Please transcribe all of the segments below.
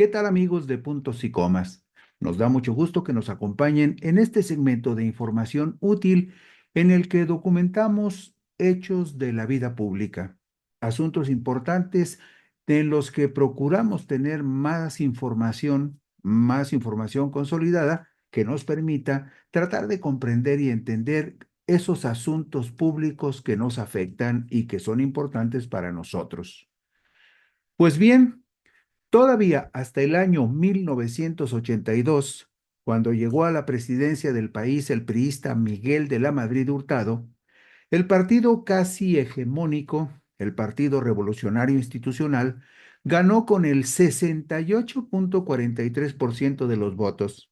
¿Qué tal amigos de Puntos y Comas? Nos da mucho gusto que nos acompañen en este segmento de información útil en el que documentamos hechos de la vida pública, asuntos importantes en los que procuramos tener más información consolidada que nos permita tratar de comprender y entender esos asuntos públicos que nos afectan y que son importantes para nosotros. Pues bien, todavía hasta el año 1982, cuando llegó a la presidencia del país el priista Miguel de la Madrid Hurtado, el partido casi hegemónico, el Partido Revolucionario Institucional, ganó con el 68.43% de los votos.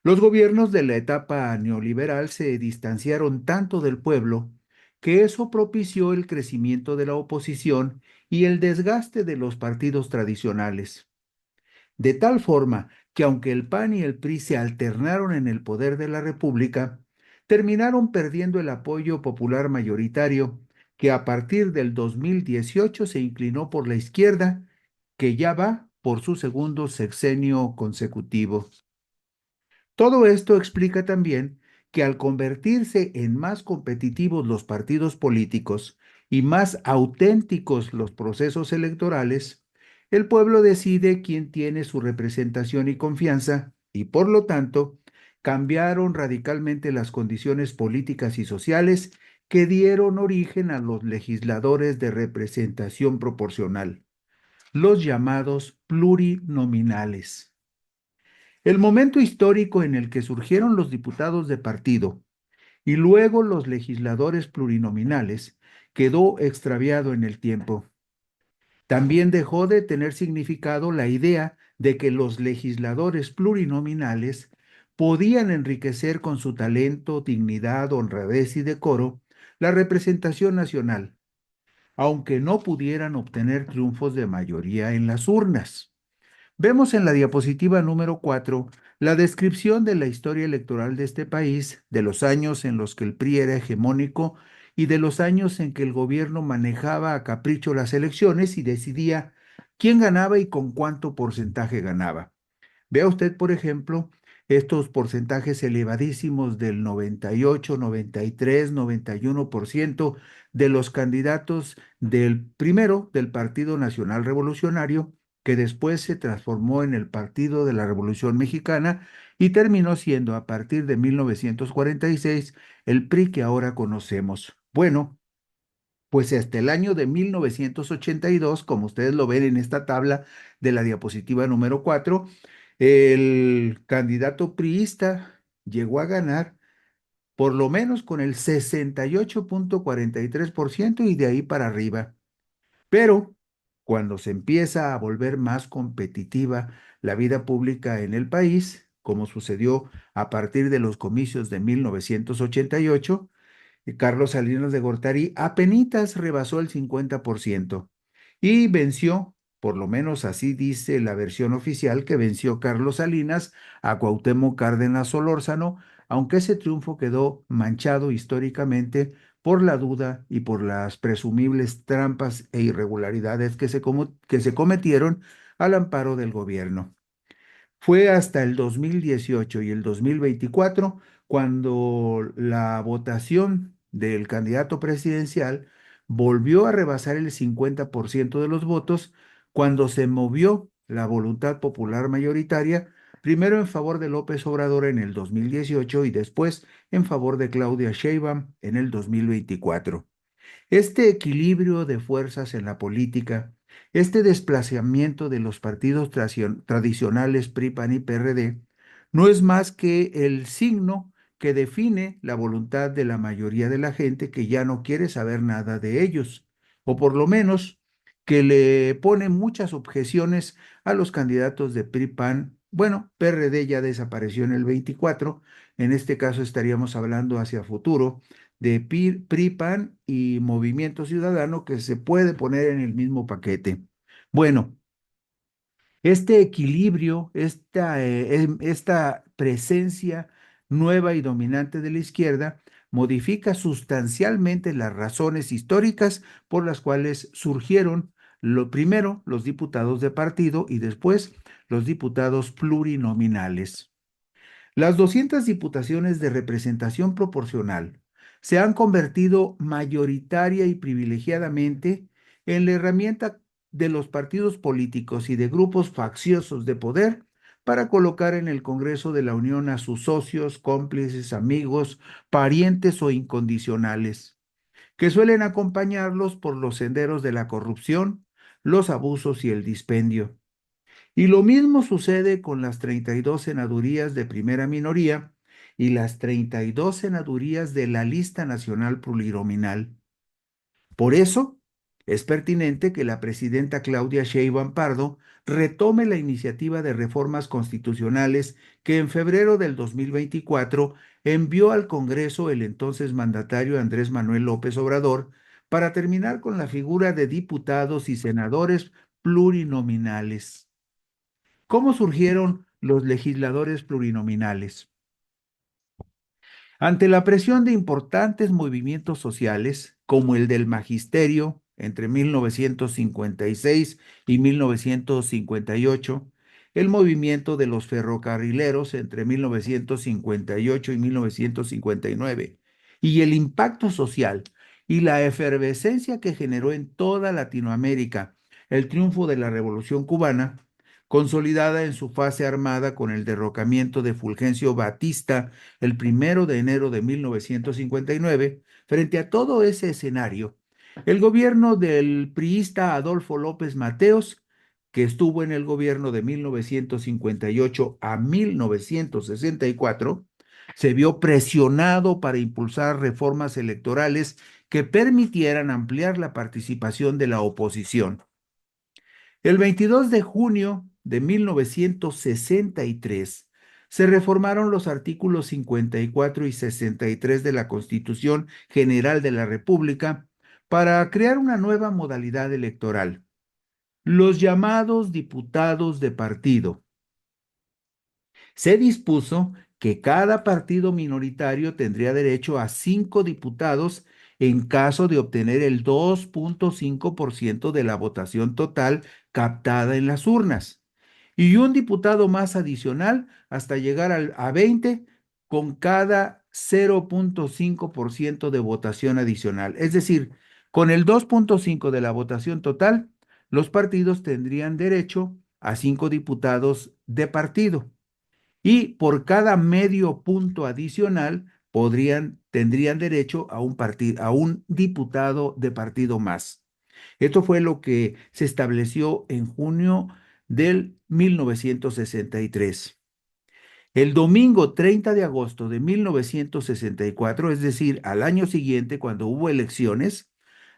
Los gobiernos de la etapa neoliberal se distanciaron tanto del pueblo que eso propició el crecimiento de la oposición y el desgaste de los partidos tradicionales. De tal forma que aunque el PAN y el PRI se alternaron en el poder de la República, terminaron perdiendo el apoyo popular mayoritario, que a partir del 2018 se inclinó por la izquierda, que ya va por su segundo sexenio consecutivo. Todo esto explica también que al convertirse en más competitivos los partidos políticos y más auténticos los procesos electorales, el pueblo decide quién tiene su representación y confianza y por lo tanto cambiaron radicalmente las condiciones políticas y sociales que dieron origen a los legisladores de representación proporcional, los llamados plurinominales. El momento histórico en el que surgieron los diputados de partido y luego los legisladores plurinominales quedó extraviado en el tiempo. También dejó de tener significado la idea de que los legisladores plurinominales podían enriquecer con su talento, dignidad, honradez y decoro la representación nacional, aunque no pudieran obtener triunfos de mayoría en las urnas. Vemos en la diapositiva número 4 la descripción de la historia electoral de este país, de los años en los que el PRI era hegemónico y de los años en que el gobierno manejaba a capricho las elecciones y decidía quién ganaba y con cuánto porcentaje ganaba. Vea usted, por ejemplo, estos porcentajes elevadísimos del 98, 93, 91% de los candidatos del primero, del Partido Nacional Revolucionario, que después se transformó en el Partido de la Revolución Mexicana y terminó siendo a partir de 1946 el PRI que ahora conocemos. Bueno, pues hasta el año de 1982, como ustedes lo ven en esta tabla de la diapositiva número 4, el candidato priista llegó a ganar por lo menos con el 68.43% y de ahí para arriba. Pero cuando se empieza a volver más competitiva la vida pública en el país, como sucedió a partir de los comicios de 1988, Carlos Salinas de Gortari apenitas rebasó el 50% y venció, por lo menos así dice la versión oficial, que venció Carlos Salinas a Cuauhtémoc Cárdenas Solórzano, aunque ese triunfo quedó manchado históricamente por la duda y por las presumibles trampas e irregularidades que se cometieron al amparo del gobierno. Fue hasta el 2018 y el 2024 cuando la votación del candidato presidencial volvió a rebasar el 50% de los votos cuando se movió la voluntad popular mayoritaria, primero en favor de López Obrador en el 2018 y después en favor de Claudia Sheinbaum en el 2024. Este equilibrio de fuerzas en la política, este desplazamiento de los partidos tradicionales PRI, PAN y PRD, no es más que el signo que define la voluntad de la mayoría de la gente que ya no quiere saber nada de ellos, o por lo menos que le pone muchas objeciones a los candidatos de PRI, PAN. Bueno, PRD ya desapareció en el 24, en este caso estaríamos hablando hacia futuro de PRI, PAN y Movimiento Ciudadano que se puede poner en el mismo paquete. Bueno, este equilibrio, esta presencia nueva y dominante de la izquierda modifica sustancialmente las razones históricas por las cuales surgieron Lo primero, los diputados de partido y después los diputados plurinominales. Las 200 diputaciones de representación proporcional se han convertido mayoritaria y privilegiadamente en la herramienta de los partidos políticos y de grupos facciosos de poder para colocar en el Congreso de la Unión a sus socios, cómplices, amigos, parientes o incondicionales, que suelen acompañarlos por los senderos de la corrupción, los abusos y el dispendio. Y lo mismo sucede con las 32 senadurías de primera minoría y las 32 senadurías de la lista nacional plurinominal. Por eso, es pertinente que la presidenta Claudia Sheinbaum Pardo retome la iniciativa de reformas constitucionales que en febrero del 2024 envió al Congreso el entonces mandatario Andrés Manuel López Obrador para terminar con la figura de diputados y senadores plurinominales. ¿Cómo surgieron los legisladores plurinominales? Ante la presión de importantes movimientos sociales, como el del magisterio entre 1956 y 1958, el movimiento de los ferrocarrileros entre 1958 y 1959, y el impacto social y la efervescencia que generó en toda Latinoamérica el triunfo de la Revolución Cubana, consolidada en su fase armada con el derrocamiento de Fulgencio Batista el 1 de enero de 1959, frente a todo ese escenario, el gobierno del priista Adolfo López Mateos, que estuvo en el gobierno de 1958 a 1964, se vio presionado para impulsar reformas electorales que permitieran ampliar la participación de la oposición. El 22 de junio de 1963 se reformaron los artículos 54 y 63 de la Constitución General de la República para crear una nueva modalidad electoral, los llamados diputados de partido. Se dispuso que cada partido minoritario tendría derecho a 5 diputados en caso de obtener el 2.5% de la votación total captada en las urnas, y un diputado más adicional hasta llegar a 20 con cada 0.5% de votación adicional. Es decir, con el 2.5 de la votación total, los partidos tendrían derecho a 5 diputados de partido y por cada medio punto adicional tendrían derecho a un diputado de partido más. Esto fue lo que se estableció en junio del 1963. El domingo 30 de agosto de 1964, es decir, al año siguiente, cuando hubo elecciones,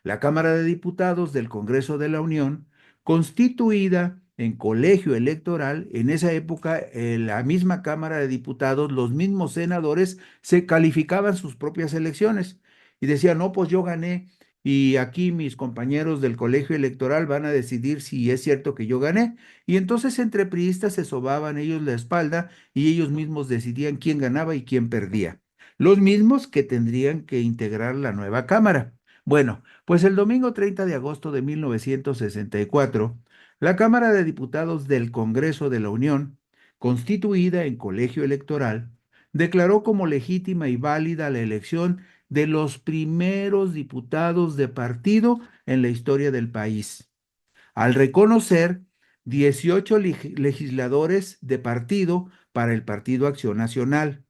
la Cámara de Diputados del Congreso de la Unión, constituida en colegio electoral, en esa época, la misma Cámara de Diputados, los mismos senadores, se calificaban sus propias elecciones y decían, no, pues yo gané y aquí mis compañeros del colegio electoral van a decidir si es cierto que yo gané. Y entonces entre priistas se sobaban ellos la espalda y ellos mismos decidían quién ganaba y quién perdía. Los mismos que tendrían que integrar la nueva Cámara. Bueno, pues el domingo 30 de agosto de 1964, la Cámara de Diputados del Congreso de la Unión, constituida en colegio electoral, declaró como legítima y válida la elección de los primeros diputados de partido en la historia del país, al reconocer 18 legisladores de partido para el Partido Acción Nacional,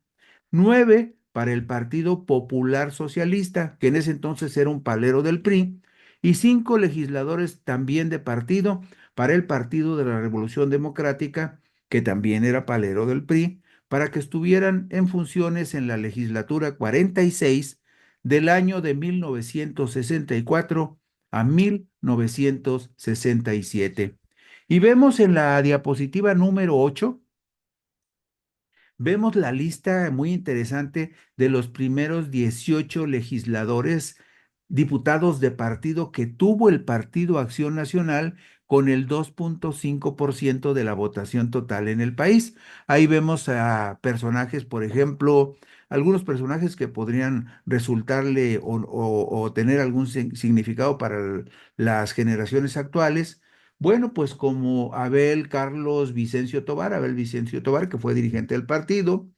9 para el Partido Popular Socialista, que en ese entonces era un palero del PRI, y 5 legisladores también de partido para el Partido de la Revolución Democrática, que también era palero del PRI, para que estuvieran en funciones en la legislatura 46 del año de 1964 a 1967. Y vemos en la diapositiva número 8, vemos la lista muy interesante de los primeros 18 legisladores, diputados de partido que tuvo el Partido Acción Nacional con el 2.5% de la votación total en el país. Ahí vemos a personajes, por ejemplo, algunos personajes que podrían resultarle o tener algún significado para las generaciones actuales. Bueno, pues como Abel Vicencio Tobar, que fue dirigente del partido,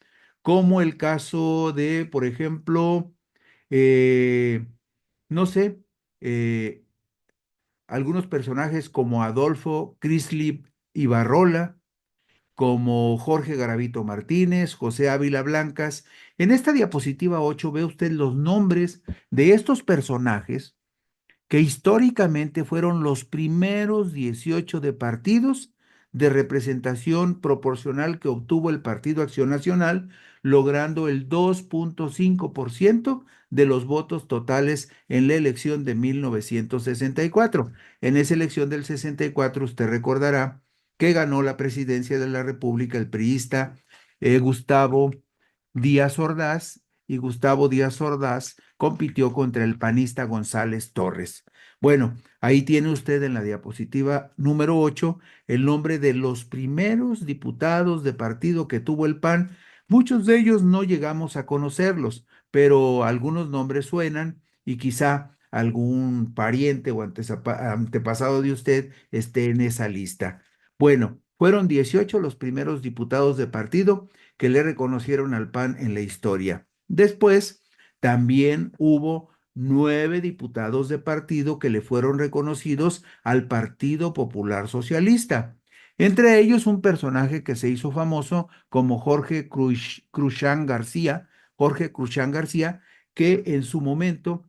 como el caso de, por ejemplo, eh, no sé, eh, algunos personajes como Adolfo Crislip Ibarrola, como Jorge Garavito Martínez, José Ávila Blancas. En esta diapositiva 8 ve usted los nombres de estos personajes que históricamente fueron los primeros 18 de partidos de representación proporcional que obtuvo el Partido Acción Nacional, logrando el 2.5% de los votos totales en la elección de 1964. En esa elección del 64, usted recordará que ganó la presidencia de la República el priista Gustavo Díaz Ordaz, y Gustavo Díaz Ordaz compitió contra el panista González Torres. Bueno, ahí tiene usted en la diapositiva número 8 el nombre de los primeros diputados de partido que tuvo el PAN. Muchos de ellos no llegamos a conocerlos, pero algunos nombres suenan y quizá algún pariente o antepasado de usted esté en esa lista. Bueno, fueron 18 los primeros diputados de partido que le reconocieron al PAN en la historia. Después, también hubo 9 diputados de partido que le fueron reconocidos al Partido Popular Socialista. Entre ellos, un personaje que se hizo famoso como Jorge Cruchán García, que en su momento,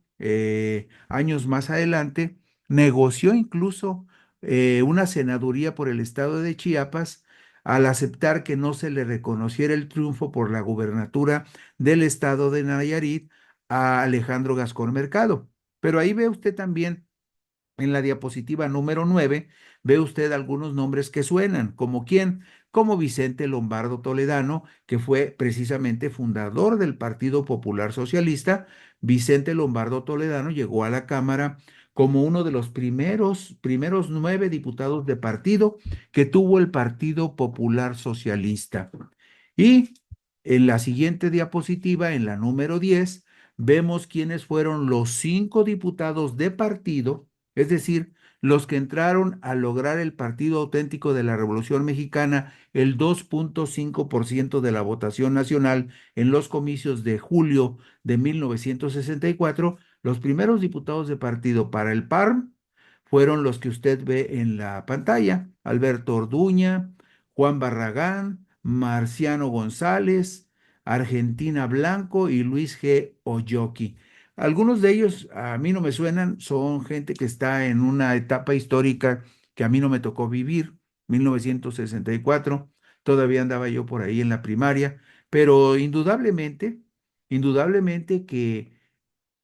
años más adelante, negoció incluso una senaduría por el estado de Chiapas al aceptar que no se le reconociera el triunfo por la gubernatura del estado de Nayarit a Alejandro Gascón Mercado. Pero ahí ve usted también en la diapositiva número 9, ve usted algunos nombres que suenan, como quién, como Vicente Lombardo Toledano, que fue precisamente fundador del Partido Popular Socialista. Vicente Lombardo Toledano llegó a la Cámara como uno de los primeros 9 diputados de partido que tuvo el Partido Popular Socialista. Y en la siguiente diapositiva, en la número 10, vemos quiénes fueron los 5 diputados de partido, es decir, los que entraron a lograr el Partido Auténtico de la Revolución Mexicana el 2.5% de la votación nacional en los comicios de julio de 1964. Los primeros diputados de partido para el PARM fueron los que usted ve en la pantalla: Alberto Orduña, Juan Barragán, Marciano González, Argentina Blanco y Luis G. Oyoki. Algunos de ellos a mí no me suenan, son gente que está en una etapa histórica que a mí no me tocó vivir, 1964, todavía andaba yo por ahí en la primaria, pero indudablemente que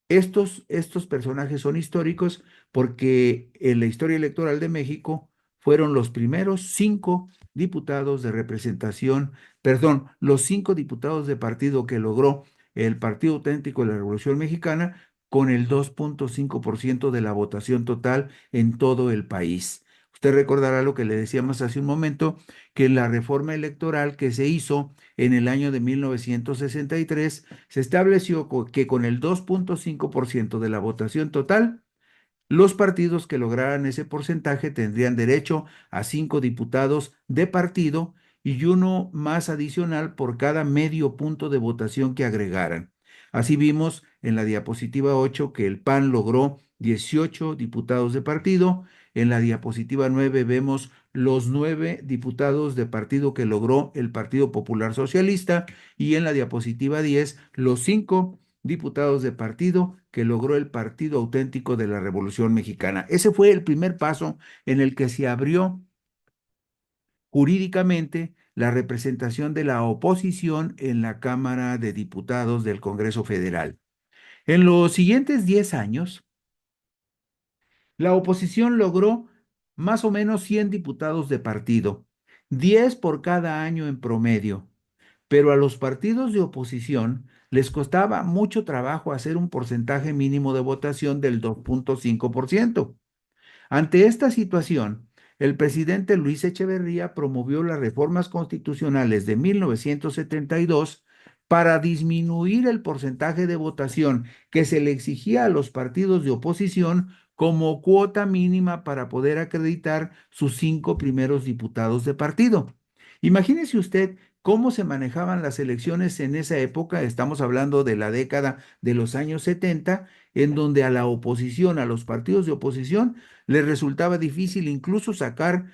estos personajes son históricos porque en la historia electoral de México fueron los primeros 5 diputados de representación, perdón, los 5 diputados de partido que logró el Partido Auténtico de la Revolución Mexicana con el 2.5% de la votación total en todo el país. Usted recordará lo que le decíamos hace un momento, que la reforma electoral que se hizo en el año de 1963 se estableció que con el 2.5% de la votación total, los partidos que lograran ese porcentaje tendrían derecho a 5 diputados de partido y uno más adicional por cada medio punto de votación que agregaran. Así vimos en la diapositiva 8 que el PAN logró 18 diputados de partido. En la diapositiva 9 vemos los 9 diputados de partido que logró el Partido Popular Socialista, y en la diapositiva 10 los 5 diputados de partido que logró el Partido Auténtico de la Revolución Mexicana. Ese fue el primer paso en el que se abrió jurídicamente la representación de la oposición en la Cámara de Diputados del Congreso Federal. En los siguientes 10 años, la oposición logró más o menos 100 diputados de partido, 10 por cada año en promedio, pero a los partidos de oposición les costaba mucho trabajo hacer un porcentaje mínimo de votación del 2.5%. Ante esta situación, el presidente Luis Echeverría promovió las reformas constitucionales de 1972 para disminuir el porcentaje de votación que se le exigía a los partidos de oposición como cuota mínima para poder acreditar sus 5 primeros diputados de partido. Imagínese usted cómo se manejaban las elecciones en esa época, estamos hablando de la década de los años 70, en donde a la oposición, a los partidos de oposición, les resultaba difícil incluso sacar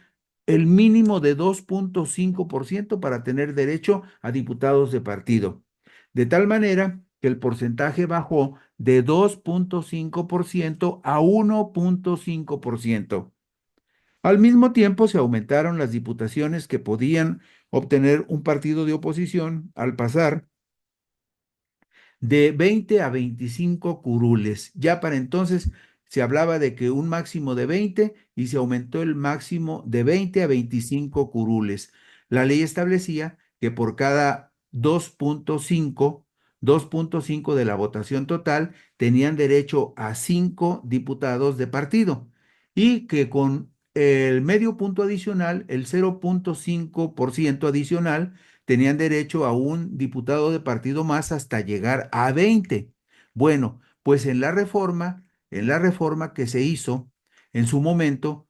el mínimo de 2,5% para tener derecho a diputados de partido. De tal manera que el porcentaje bajó de 2,5% a 1,5%. Al mismo tiempo, se aumentaron las diputaciones que podían obtener un partido de oposición al pasar de 20 a 25 curules. Ya para entonces se hablaba de que un máximo de 20 y se aumentó el máximo de 20 a 25 curules. La ley establecía que por cada 2,5 de la votación total tenían derecho a 5 diputados de partido y que con el medio punto adicional, el 0,5% adicional, tenían derecho a un diputado de partido más hasta llegar a 20. Bueno, pues en la reforma que se hizo en su momento,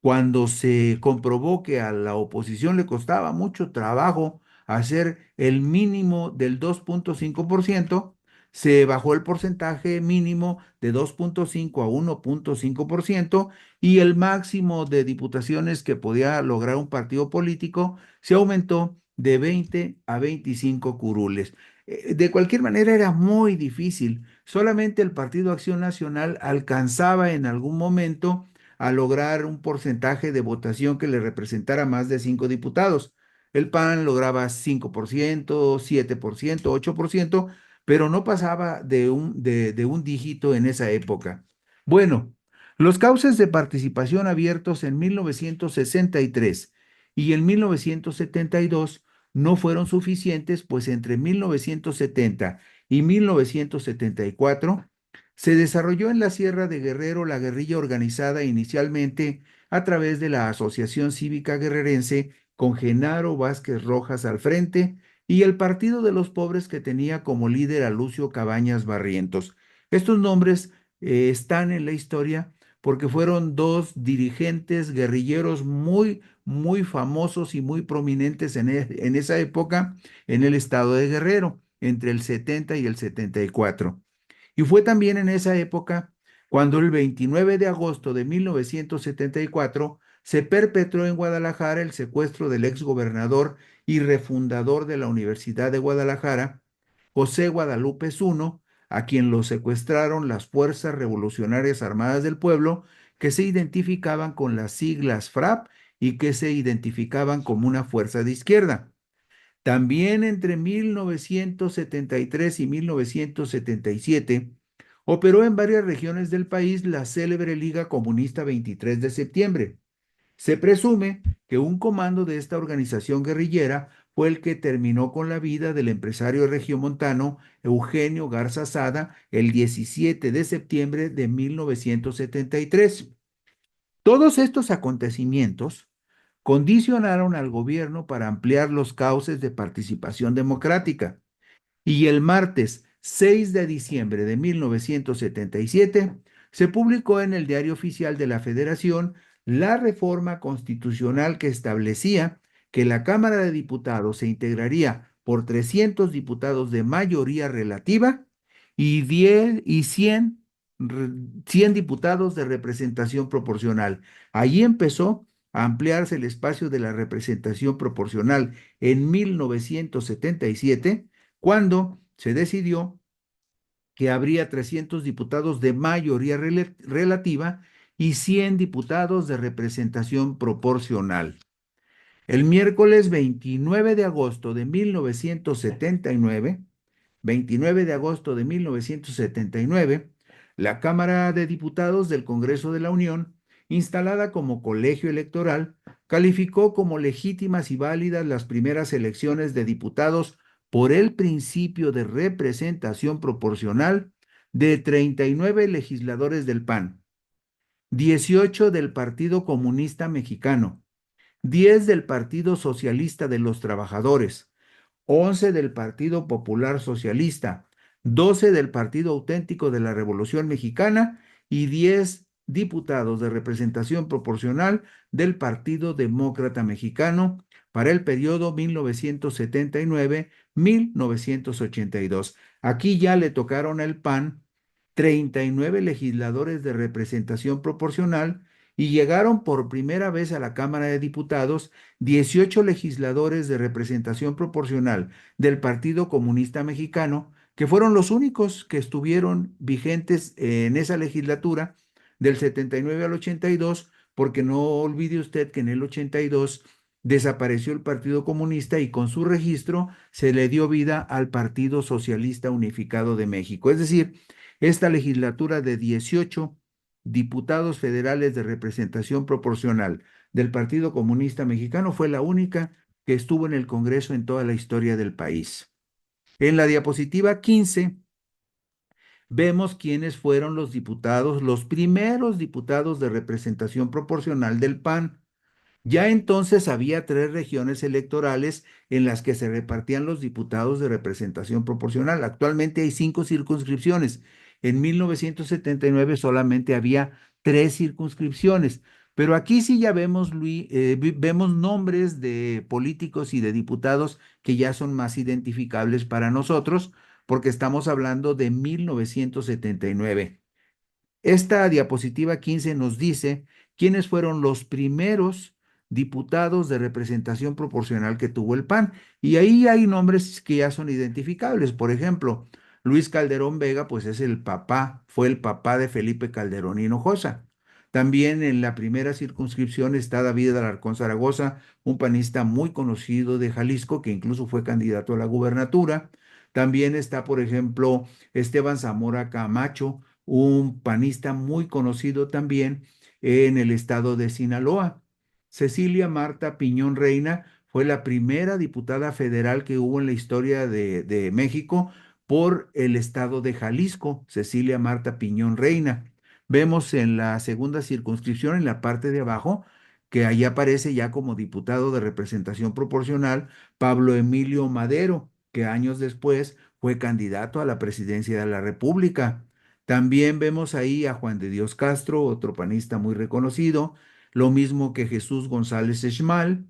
cuando se comprobó que a la oposición le costaba mucho trabajo hacer el mínimo del 2,5%, se bajó el porcentaje mínimo de 2,5 a 1,5% y el máximo de diputaciones que podía lograr un partido político se aumentó de 20 a 25 curules. De cualquier manera era muy difícil. Solamente el Partido Acción Nacional alcanzaba en algún momento a lograr un porcentaje de votación que le representara más de 5 diputados. El PAN lograba 5%, 7%, 8%, pero no pasaba de un dígito en esa época. Bueno, los cauces de participación abiertos en 1963 y en 1972 no fueron suficientes, pues entre 1970 y 1974 se desarrolló en la Sierra de Guerrero la guerrilla organizada inicialmente a través de la Asociación Cívica Guerrerense con Genaro Vázquez Rojas al frente y el Partido de los Pobres que tenía como líder a Lucio Cabañas Barrientos. Estos nombres están en la historia porque fueron dos dirigentes guerrilleros muy famosos y muy prominentes en esa época en el estado de Guerrero, entre el 70 y el 74. Y fue también en esa época cuando el 29 de agosto de 1974 se perpetró en Guadalajara el secuestro del exgobernador y refundador de la Universidad de Guadalajara, José Guadalupe Zuno, a quien lo secuestraron las Fuerzas Revolucionarias Armadas del Pueblo, que se identificaban con las siglas FRAP y que se identificaban como una fuerza de izquierda. También entre 1973 y 1977 operó en varias regiones del país la célebre Liga Comunista 23 de septiembre. Se presume que un comando de esta organización guerrillera fue el que terminó con la vida del empresario regiomontano Eugenio Garza Sada el 17 de septiembre de 1973. Todos estos acontecimientos condicionaron al gobierno para ampliar los cauces de participación democrática. Y el martes 6 de diciembre de 1977 se publicó en el Diario Oficial de la Federación la reforma constitucional que establecía que la Cámara de Diputados se integraría por 300 diputados de mayoría relativa y 10 y 100 diputados de representación proporcional. Allí empezó a ampliarse el espacio de la representación proporcional en 1977 cuando se decidió que habría 300 diputados de mayoría relativa y 100 diputados de representación proporcional. El miércoles 29 de agosto de 1979, 29 de agosto de 1979, la Cámara de Diputados del Congreso de la Unión, instalada como colegio electoral, calificó como legítimas y válidas las primeras elecciones de diputados por el principio de representación proporcional de 39 legisladores del PAN. 18 del Partido Comunista Mexicano, 10 del Partido Socialista de los Trabajadores, 11 del Partido Popular Socialista, 12 del Partido Auténtico de la Revolución Mexicana y 10 diputados de representación proporcional del Partido Demócrata Mexicano para el periodo 1979-1982. Aquí ya le tocaron al PAN 39 legisladores de representación proporcional y llegaron por primera vez a la Cámara de Diputados 18 legisladores de representación proporcional del Partido Comunista Mexicano, que fueron los únicos que estuvieron vigentes en esa legislatura del 79 al 82, porque no olvide usted que en el 82 desapareció el Partido Comunista y con su registro se le dio vida al Partido Socialista Unificado de México. Es decir, esta legislatura de 18 diputados federales de representación proporcional del Partido Comunista Mexicano fue la única que estuvo en el Congreso en toda la historia del país. En la diapositiva 15 vemos quiénes fueron los diputados, los primeros diputados de representación proporcional del PAN. Ya entonces había 3 regiones electorales en las que se repartían los diputados de representación proporcional. Actualmente hay 5 circunscripciones. En 1979 solamente había 3 circunscripciones. Pero aquí sí ya vemos, Luis, vemos nombres de políticos y de diputados que ya son más identificables para nosotros, porque estamos hablando de 1979. Esta diapositiva 15 nos dice quiénes fueron los primeros diputados de representación proporcional que tuvo el PAN. Y ahí hay nombres que ya son identificables. Por ejemplo, Luis Calderón Vega, pues es el papá, fue el papá de Felipe Calderón Hinojosa. También en la primera circunscripción está David Alarcón Zaragoza, un panista muy conocido de Jalisco, que incluso fue candidato a la gubernatura. También está, por ejemplo, Esteban Zamora Camacho, un panista muy conocido también en el estado de Sinaloa. Cecilia Marta Piñón Reina fue la primera diputada federal que hubo en la historia de México por el estado de Jalisco, Cecilia Marta Piñón Reina. Vemos en la segunda circunscripción, en la parte de abajo, que ahí aparece ya como diputado de representación proporcional Pablo Emilio Madero, que años después fue candidato a la presidencia de la República. También vemos ahí a Juan de Dios Castro, otro panista muy reconocido, lo mismo que Jesús González Esmal.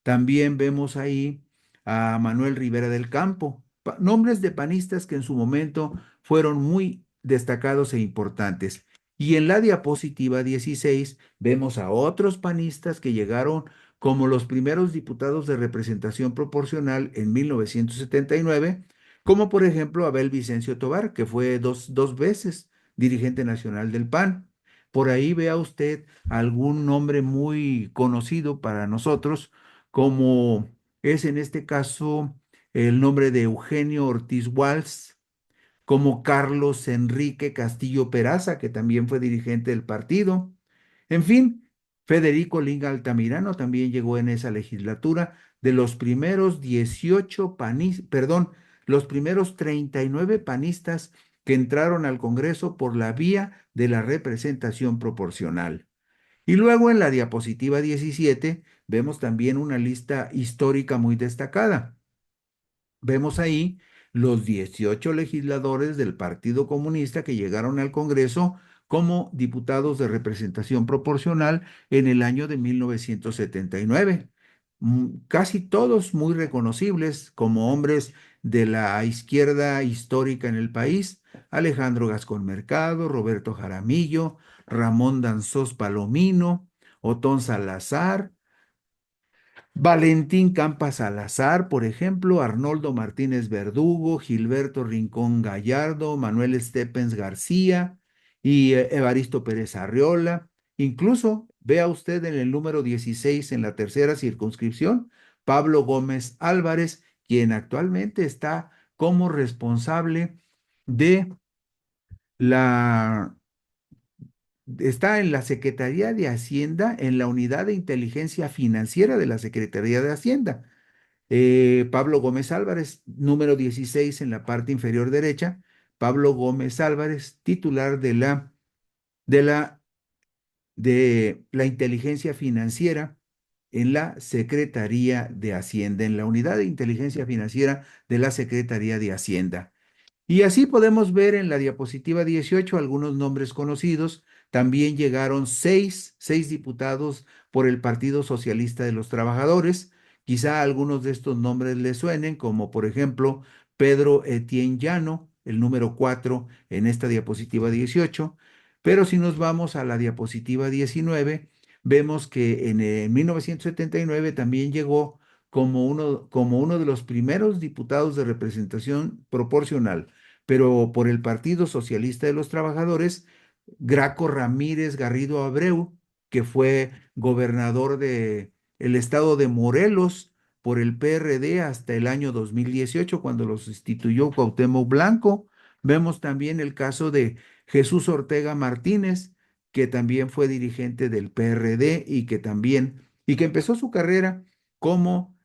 También vemos ahí a Manuel Rivera del Campo, nombres de panistas que en su momento fueron muy destacados e importantes. Y en la diapositiva 16 vemos a otros panistas que llegaron como los primeros diputados de representación proporcional en 1979, como por ejemplo Abel Vicencio Tobar, que fue dos veces dirigente nacional del PAN. Por ahí vea usted algún nombre muy conocido para nosotros, como es en este caso el nombre de Eugenio Ortiz Walsh, como Carlos Enrique Castillo Peraza, que también fue dirigente del partido. En fin, Federico Linga Altamirano también llegó en esa legislatura de los primeros 18 panistas, perdón, los primeros 39 panistas que entraron al Congreso por la vía de la representación proporcional. Y luego en la diapositiva 17 vemos también una lista histórica muy destacada. Vemos ahí los 18 legisladores del Partido Comunista que llegaron al Congreso como diputados de representación proporcional en el año de 1979. Casi todos muy reconocibles como hombres de la izquierda histórica en el país: Alejandro Gascón Mercado, Roberto Jaramillo, Ramón Danzós Palomino, Otón Salazar, Valentín Campas Salazar, por ejemplo, Arnoldo Martínez Verdugo, Gilberto Rincón Gallardo, Manuel Stepens García y Evaristo Pérez Arriola. Incluso vea usted en el número 16 en la tercera circunscripción, Pablo Gómez Álvarez, quien actualmente está como responsable de la está en la Secretaría de Hacienda, en la Unidad de Inteligencia Financiera de la Secretaría de Hacienda. Pablo Gómez Álvarez, número 16 en la parte inferior derecha. Pablo Gómez Álvarez, titular de la de la inteligencia financiera en la Secretaría de Hacienda, en la unidad de inteligencia financiera de la Secretaría de Hacienda. Y así podemos ver en la diapositiva 18 algunos nombres conocidos. También llegaron seis diputados por el Partido Socialista de los Trabajadores. Quizá algunos de estos nombres les suenen, como por ejemplo Pedro Etienne Llano, el número 4 en esta diapositiva 18. Pero si nos vamos a la diapositiva 19, vemos que en 1979 también llegó como uno de los primeros diputados de representación proporcional, pero por el Partido Socialista de los Trabajadores, Graco Ramírez Garrido Abreu, que fue gobernador de el estado de Morelos por el PRD hasta el año 2018, cuando los instituyó Cuauhtémoc Blanco. Vemos también el caso de Jesús Ortega Martínez, que también fue dirigente del PRD y que empezó su carrera como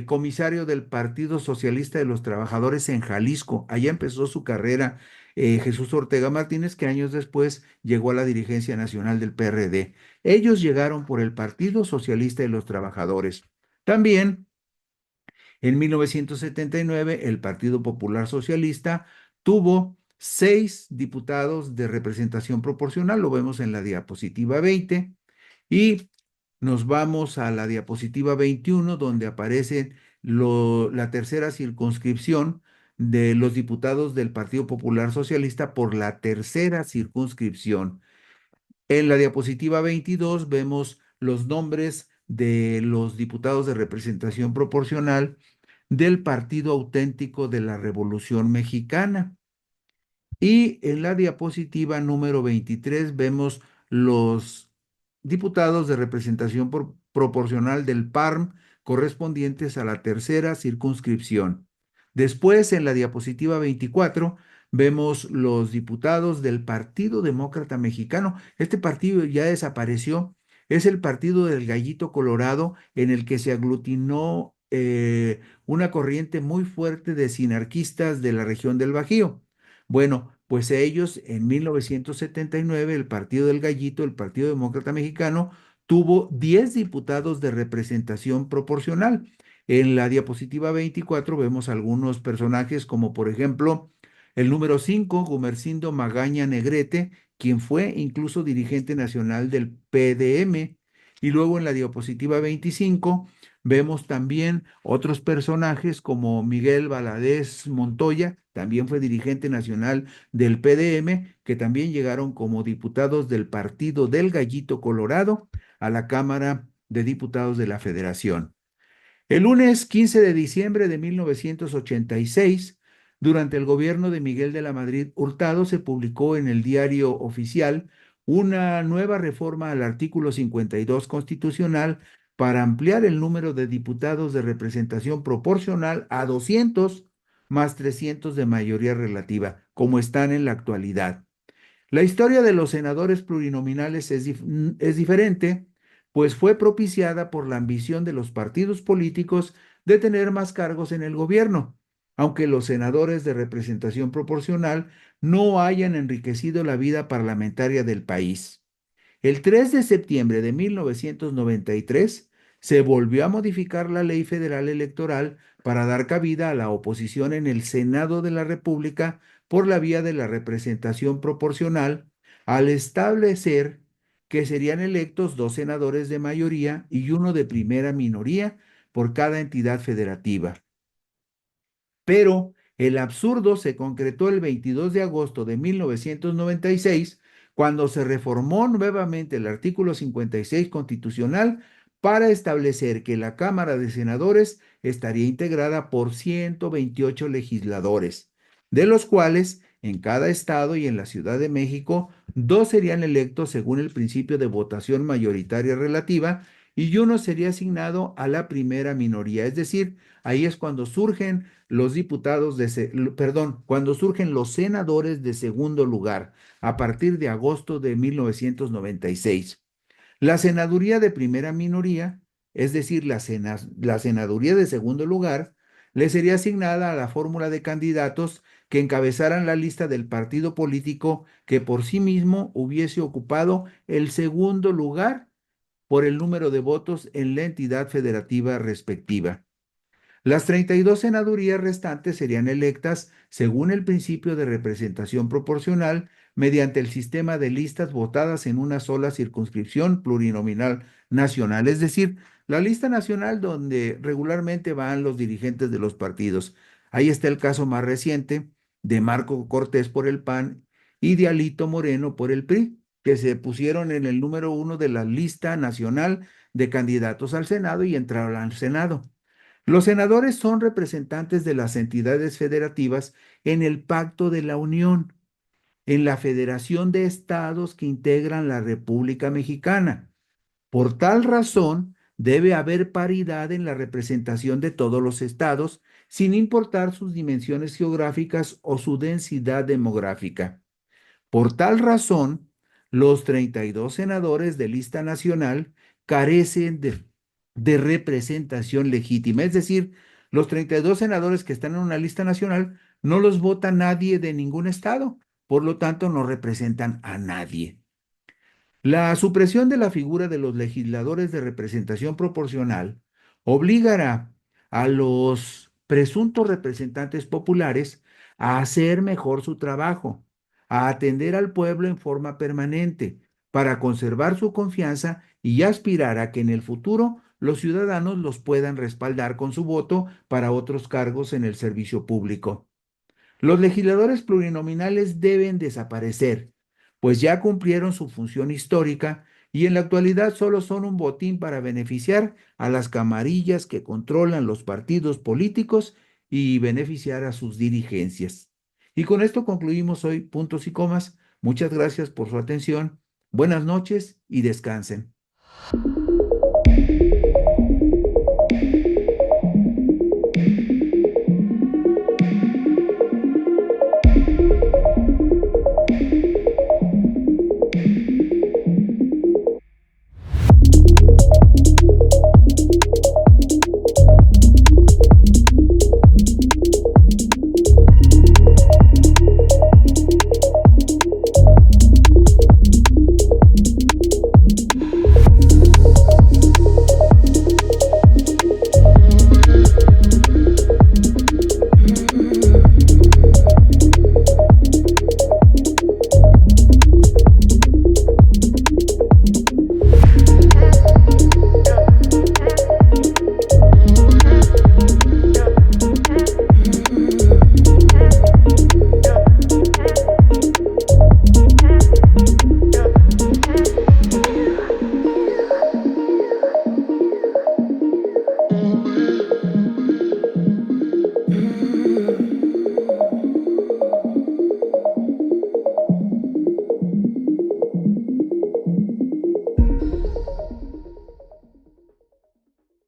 comisario del Partido Socialista de los Trabajadores en Jalisco. Allá empezó su carrera Jesús Ortega Martínez, que años después llegó a la dirigencia nacional del PRD. Ellos llegaron por el Partido Socialista de los Trabajadores. También en 1979 el Partido Popular Socialista tuvo 6 diputados de representación proporcional, lo vemos en la diapositiva 20, y nos vamos a la diapositiva 21, donde aparece la tercera circunscripción de los diputados del Partido Popular Socialista por la tercera circunscripción. En la diapositiva 22 vemos los nombres de los diputados de representación proporcional del Partido Auténtico de la Revolución Mexicana. Y en la diapositiva número 23 vemos los diputados de representación proporcional del PARM correspondientes a la tercera circunscripción. Después, en la diapositiva 24, vemos los diputados del Partido Demócrata Mexicano. Este partido ya desapareció. Es el partido del Gallito Colorado, en el que se aglutinó una corriente muy fuerte de sinarquistas de la región del Bajío. Bueno, pues ellos en 1979, el Partido del Gallito, el Partido Demócrata Mexicano, tuvo 10 diputados de representación proporcional. En la diapositiva 24 vemos algunos personajes como por ejemplo el número 5, Gumersindo Magaña Negrete, quien fue incluso dirigente nacional del PDM. Y luego en la diapositiva 25 vemos también otros personajes como Miguel Valadez Montoya, también fue dirigente nacional del PDM, que también llegaron como diputados del Partido del Gallito Colorado a la Cámara de Diputados de la Federación. El lunes 15 de diciembre de 1986, durante el gobierno de Miguel de la Madrid Hurtado, se publicó en el Diario Oficial una nueva reforma al artículo 52 constitucional para ampliar el número de diputados de representación proporcional a 200 más 300 de mayoría relativa, como están en la actualidad. La historia de los senadores plurinominales es diferente, pues fue propiciada por la ambición de los partidos políticos de tener más cargos en el gobierno, aunque los senadores de representación proporcional no hayan enriquecido la vida parlamentaria del país. El 3 de septiembre de 1993 se volvió a modificar la Ley Federal Electoral para dar cabida a la oposición en el Senado de la República por la vía de la representación proporcional, al establecer que serían electos 2 senadores de mayoría y uno de primera minoría por cada entidad federativa. Pero el absurdo se concretó el 22 de agosto de 1996, cuando se reformó nuevamente el artículo 56 constitucional para establecer que la Cámara de Senadores estaría integrada por 128 legisladores, de los cuales en cada estado y en la Ciudad de México, 2 serían electos según el principio de votación mayoritaria relativa y uno sería asignado a la primera minoría. Es decir, ahí es cuando surgen los diputados cuando surgen los senadores de segundo lugar, a partir de agosto de 1996. La senaduría de primera minoría, es decir, la senaduría de segundo lugar, le sería asignada a la fórmula de candidatos que encabezaran la lista del partido político que por sí mismo hubiese ocupado el segundo lugar por el número de votos en la entidad federativa respectiva. Las 32 senadurías restantes serían electas según el principio de representación proporcional mediante el sistema de listas votadas en una sola circunscripción plurinominal nacional, es decir, la lista nacional donde regularmente van los dirigentes de los partidos. Ahí está el caso más reciente de Marco Cortés por el PAN y de Alito Moreno por el PRI, que se pusieron en el número uno de la lista nacional de candidatos al Senado y entraron al Senado. Los senadores son representantes de las entidades federativas en el Pacto de la Unión, en la Federación de Estados que integran la República Mexicana. Por tal razón, debe haber paridad en la representación de todos los estados, sin importar sus dimensiones geográficas o su densidad demográfica. Por tal razón, los 32 senadores de lista nacional carecen de representación legítima. Es decir, los 32 senadores que están en una lista nacional no los vota nadie de ningún estado, por lo tanto no representan a nadie. La supresión de la figura de los legisladores de representación proporcional obligará a los presuntos representantes populares a hacer mejor su trabajo, a atender al pueblo en forma permanente, para conservar su confianza y aspirar a que en el futuro los ciudadanos los puedan respaldar con su voto para otros cargos en el servicio público. Los legisladores plurinominales deben desaparecer, pues ya cumplieron su función histórica y en la actualidad solo son un botín para beneficiar a las camarillas que controlan los partidos políticos y beneficiar a sus dirigencias. Y con esto concluimos hoy puntos y comas. Muchas gracias por su atención. Buenas noches y descansen.